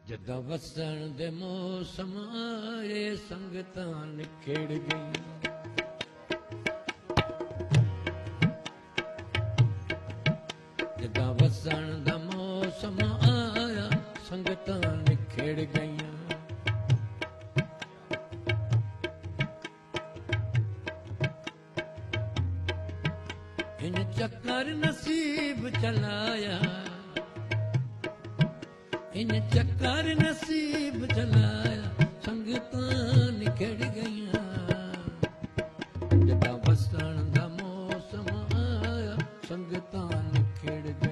ਜਦਾਂ ਵਸਣ ਦੇ ਮੌਸਮ ਆਏ ਸੰਗਤਾਂ ਨਿਖੇੜ ਗਈਆਂ। ਜਦਾਂ ਵਸਣ ਦਾ ਮੌਸਮ ਆਇਆ ਸੰਗਤਾਂ ਨਿਖੇੜ ਗਈਆਂ। ਇਨ ਚੱਕਰ ਨਸੀਬ ਚਲਾਇਆ, ਇਨ ਚੱਕਰ ਨਸੀਬ ਚਲਾਇਆ ਸੰਗਤਾਂ ਨਿਖੜ ਗਈਆਂ। ਜਦਾਂ ਵਸਣ ਦਾ ਮੌਸਮ ਆਇਆ ਸੰਗਤਾਂ ਨਿਖੜ